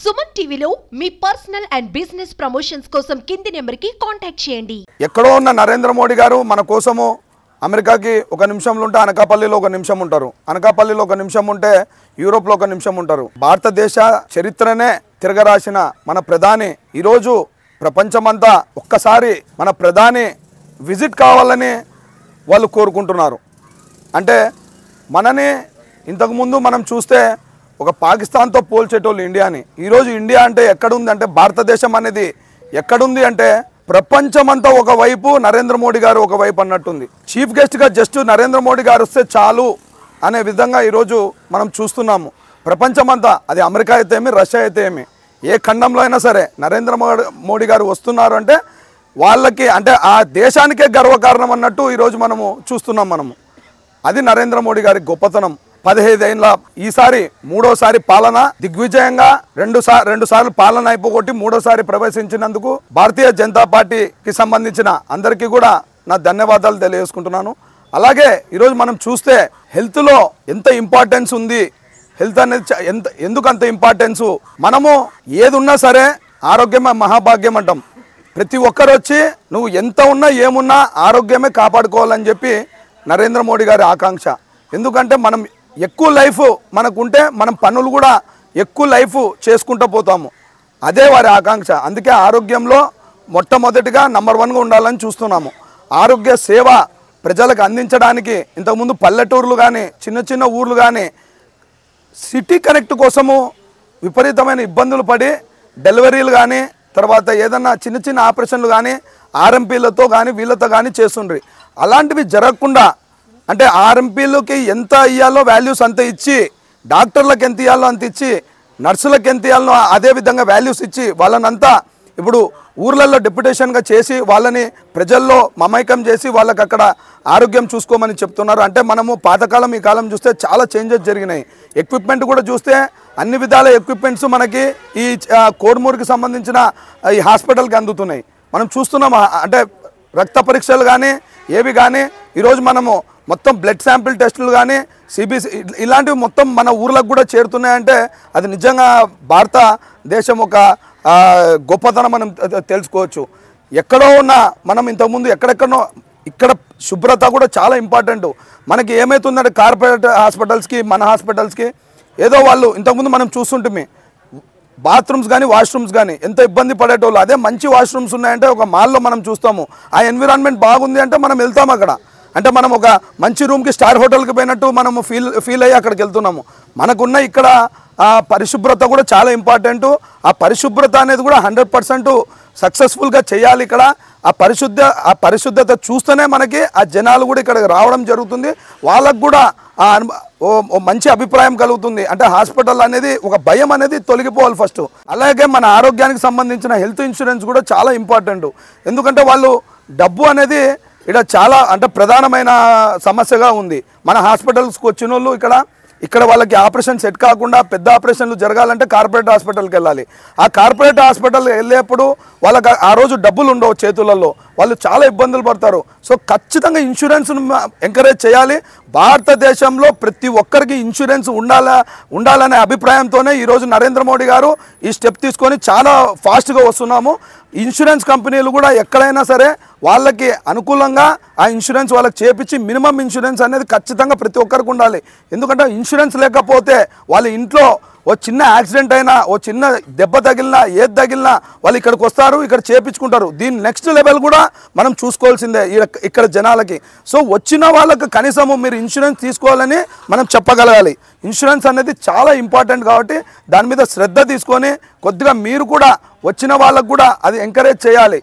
సుమన్ టీవీలో మీ personal and business promotions కోసం కింది నెంబర్కి కాంటాక్ట్ చేయండి. ఎక్కడో ఉన్న నరేంద్ర మోడీ గారు మన కోసము అమెరికాకి ఒక నిమిషంలో ఉంటే అనకాపల్లిలో ఒక నిమిషం ఉంటారు, అనకాపల్లిలో ఒక నిమిషం ఉంటే యూరోప్లో ఒక నిమిషం ఉంటారు. భారతదేశ చరిత్రనే తిరగరాసిన మన ప్రధాని ఈరోజు ప్రపంచమంతా ఒక్కసారి మన ప్రధాని విజిట్ కావాలని వాళ్ళు కోరుకుంటున్నారు. అంటే మనని ఇంతకుముందు మనం చూస్తే ఒక పాకిస్తాన్తో పోల్చేటోళ్ళు ఇండియాని. ఈరోజు ఇండియా అంటే ఎక్కడుంది అంటే భారతదేశం అనేది ఎక్కడుంది అంటే ప్రపంచమంతా ఒకవైపు నరేంద్ర మోడీ గారు ఒకవైపు అన్నట్టుంది. చీఫ్ గెస్ట్గా జస్ట్ నరేంద్ర మోడీ గారు వస్తే చాలు అనే విధంగా ఈరోజు మనం చూస్తున్నాము. ప్రపంచమంతా అది అమెరికా అయితే ఏమి, రష్యా అయితే ఏమి, ఏ ఖండంలో అయినా సరే నరేంద్ర మోడీ గారు వస్తున్నారు అంటే వాళ్ళకి అంటే ఆ దేశానికే గర్వకారణం అన్నట్టు ఈరోజు మనము చూస్తున్నాం. అది నరేంద్ర మోడీ గారి గొప్పతనం. 15 ఏళ్ళ ఈసారి మూడోసారి పాలన దిగ్విజయంగా రెండు సార్లు పాలన అయిపోగొట్టి మూడోసారి ప్రవేశించినందుకు భారతీయ జనతా పార్టీకి సంబంధించిన అందరికీ కూడా నా ధన్యవాదాలు తెలియజేసుకుంటున్నాను. అలాగే ఈరోజు మనం చూస్తే హెల్త్లో ఎంత ఇంపార్టెన్స్ ఉంది, హెల్త్ అనేది ఎందుకు అంత ఇంపార్టెన్సు, మనము ఏది ఉన్నా సరే ఆరోగ్యమే మహాభాగ్యం అంటాం. ప్రతి ఒక్కరు వచ్చి నువ్వు ఎంత ఉన్నా ఏమున్నా ఆరోగ్యమే కాపాడుకోవాలని చెప్పి నరేంద్ర మోడీ గారి ఆకాంక్ష. ఎందుకంటే మనం ఎక్కువ లైఫ్ మనకుంటే మనం పనులు కూడా ఎక్కువ లైఫ్ చేసుకుంటూ పోతాము, అదే వారి ఆకాంక్ష. అందుకే ఆరోగ్యంలో మొట్టమొదటిగా నంబర్ 1గా ఉండాలని చూస్తున్నాము. ఆరోగ్య సేవ ప్రజలకు అందించడానికి ఇంతకుముందు పల్లెటూర్లు కానీ చిన్న చిన్న ఊర్లు కానీ సిటీ కనెక్ట్ కోసము విపరీతమైన ఇబ్బందులు పడి డెలివరీలు కానీ తర్వాత ఏదన్నా చిన్న చిన్న ఆపరేషన్లు కానీ ఆర్ఎంపీలతో కానీ వీళ్ళతో కానీ చేస్తుండ్రి. అలాంటివి జరగకుండా అంటే ఆర్ఎంపీలకి ఎంత ఇవ్వాలో వాల్యూస్ అంత ఇచ్చి, డాక్టర్లకు ఎంత ఇవ్వాలో అంత ఇచ్చి, నర్సులకు ఎంత ఇవ్వాలో అదే విధంగా వాల్యూస్ ఇచ్చి వాళ్ళనంతా ఇప్పుడు ఊర్లలో డెప్యుటేషన్గా చేసి వాళ్ళని ప్రజల్లో మమైకం చేసి వాళ్ళకి అక్కడ ఆరోగ్యం చూసుకోమని చెప్తున్నారు. అంటే మనము పాతకాలం ఈ కాలం చూస్తే చాలా చేంజెస్ జరిగినాయి. ఎక్విప్మెంట్ కూడా చూస్తే అన్ని విధాల ఎక్విప్మెంట్స్ మనకి ఈ కోడుమూరుకి సంబంధించిన ఈ హాస్పిటల్కి అందుతున్నాయి. మనం చూస్తున్నాం. అంటే రక్త పరీక్షలు కానీ ఏవి కానీ ఈరోజు మనము మొత్తం బ్లడ్ శాంపిల్ టెస్టులు కానీ సిబిసి ఇలాంటివి మొత్తం మన ఊర్లకు కూడా చేరుతున్నాయంటే అది నిజంగా భారతదేశం ఒక గొప్పతనం మనం తెలుసుకోవచ్చు. ఎక్కడో ఉన్న మనం ఇంతకుముందు ఎక్కడెక్కడో ఇక్కడ శుభ్రత కూడా చాలా ఇంపార్టెంట్. మనకి ఏమవుతుందంటే కార్పొరేట్ హాస్పిటల్స్కి మన హాస్పిటల్స్కి ఏదో వాళ్ళు ఇంతకుముందు మనం చూస్తుంటే బాత్రూమ్స్ కానీ వాష్రూమ్స్ కానీ ఎంత ఇబ్బంది పడేటోళ్ళు. అదే మంచి వాష్రూమ్స్ ఉన్నాయంటే ఒక మాల్లో మనం చూస్తాము, ఆ ఎన్విరాన్మెంట్ బాగుంది అంటే మనం వెళ్తాము అక్కడ. అంటే మనం ఒక మంచి రూమ్కి స్టార్ హోటల్కి పోయినట్టు మనము ఫీల్ అయ్యి అక్కడికి వెళ్తున్నాము. మనకున్న ఇక్కడ పరిశుభ్రత కూడా చాలా ఇంపార్టెంటు. ఆ పరిశుభ్రత అనేది కూడా 100% సక్సెస్ఫుల్గా చేయాలి. ఇక్కడ ఆ పరిశుద్ధత చూస్తేనే మనకి ఆ జనాలు కూడా ఇక్కడికి రావడం జరుగుతుంది. వాళ్ళకు కూడా మంచి అభిప్రాయం కలుగుతుంది. అంటే హాస్పిటల్ అనేది ఒక భయం అనేది తొలగిపోవాలి ఫస్ట్. అలాగే మన ఆరోగ్యానికి సంబంధించిన హెల్త్ ఇన్సూరెన్స్ కూడా చాలా ఇంపార్టెంట్. ఎందుకంటే వాళ్ళు డబ్బు అనేది ఇక్కడ చాలా అంటే ప్రధానమైన సమస్యగా ఉంది. మన హాస్పిటల్స్కి వచ్చిన వాళ్ళు ఇక్కడ వాళ్ళకి ఆపరేషన్ సెట్ కాకుండా పెద్ద ఆపరేషన్లు జరగాలంటే కార్పొరేట్ హాస్పిటల్కి వెళ్ళాలి. ఆ కార్పొరేట్ హాస్పిటల్ వెళ్ళేప్పుడు వాళ్ళకి ఆ రోజు డబ్బులు ఉండవు చేతులలో, వాళ్ళు చాలా ఇబ్బందులు పడతారు. సో ఖచ్చితంగా ఇన్సూరెన్స్ను ఎంకరేజ్ చేయాలి. భారతదేశంలో ప్రతి ఒక్కరికి ఇన్సూరెన్స్ ఉండాలనే అభిప్రాయంతోనే ఈరోజు నరేంద్ర మోడీ గారు ఈ స్టెప్ తీసుకొని చాలా ఫాస్ట్గా వస్తున్నాము. ఇన్సూరెన్స్ కంపెనీలు కూడా ఎక్కడైనా సరే వాళ్ళకి అనుకూలంగా ఆ ఇన్సూరెన్స్ వాళ్ళకి చేపించి మినిమం ఇన్సూరెన్స్ అనేది ఖచ్చితంగా ప్రతి ఒక్కరికి ఉండాలి. ఎందుకంటే ఇన్సూరెన్స్ లేకపోతే వాళ్ళ ఇంట్లో ఓ చిన్న యాక్సిడెంట్ అయినా ఓ చిన్న దెబ్బ తగిలినా ఏది తగిలినా వాళ్ళు ఇక్కడికి వస్తారు, ఇక్కడ చేపించుకుంటారు. దీని నెక్స్ట్ లెవెల్ కూడా మనం చూసుకోవాల్సిందే ఇక్కడ జనాలకి. సో వచ్చిన వాళ్ళకి కనీసము మీరు ఇన్సూరెన్స్ తీసుకోవాలని మనం చెప్పగలగాలి. ఇన్సూరెన్స్ అనేది చాలా ఇంపార్టెంట్ కాబట్టి దాని మీద శ్రద్ధ తీసుకొని కొద్దిగా మీరు కూడా వచ్చిన వాళ్ళకు కూడా అది ఎంకరేజ్ చేయాలి.